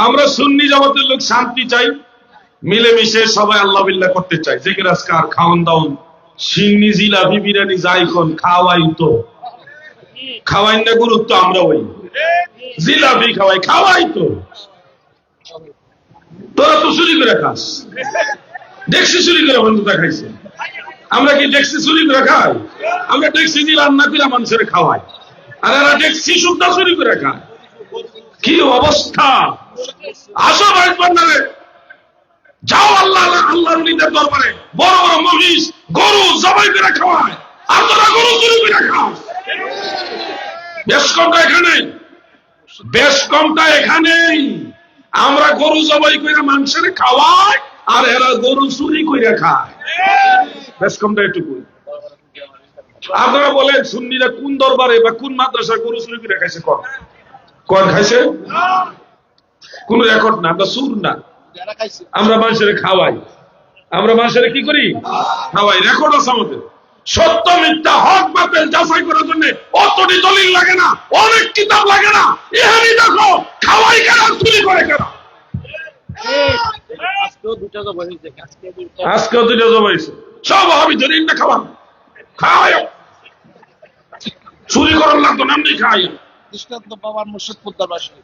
আমরা সুন্নি জামাতের লোক শান্তি চাই, মিলেমিশে সবাই আল্লাহ বিল্লাহ করতে চাই। জিকির আজকার, খাওয়ান দাওন, সিন্নি জিলাপি বিরিয়ানি যাই কোন খাওয়াই তো, খাওয়াই না গুরুত্ব আমরা ওই জিলাপি খাওয়াই তো। তোরা তো চুরি করে খাস, ডেক্সি চুরি করে বন্ধু দেখাইছে। আমরা কি ডেক্সি চুরি করে খাই? আমরা ডেক্সি দিয়ে রান্না করে মানুষের খাওয়াই, আর এরা ডেক্সি সুদ্ধা চুরি করে খায়। কি অবস্থা! আসো ভাইরে, যাও আল্লাহ আল্লাহর ওলিদের দরবারে, বড় বড় মহিষ গরু জবাই করে খাওয়ায়, আর তোরা গরু চুরি করে খাস। বেশ কমটা এখানে, বেশ কমটা এখানেই। আমরা গরু জবাই করে মানুষের খাওয়াই, আর এরা গরু চুরি করে খায়। বেশ কমটা এটুকু। আপনারা বলেন সুন্নিরা কোন দরবারে বা কোন মাদ্রাসা গরু চুরি করে খাইছে? কর খাইছে? কোন রেকর্ড না। আমরা সুর না, আমরা মানুষের খাওয়াই। আমরা মানুষের কি করি? খাওয়াই। রেকর্ড আছে আমাদের। সত্য মিথ্যা, হক বাতিল যাচাই করার জন্য অতটি দলিল লাগে না, অনেক কিতাব লাগে না। এখানে দেখো খাওয়াই কেনা, চুরি করে কেনা। আজকেও দুইটা জবাইছে। সব আমি ধরি না খাওয়ান, খাওয়াই চুরি করার লাগতো না, এমনি খাই। দৃষ্টান্ত বাবার মুর্শিদ পোদ্দার বাসায়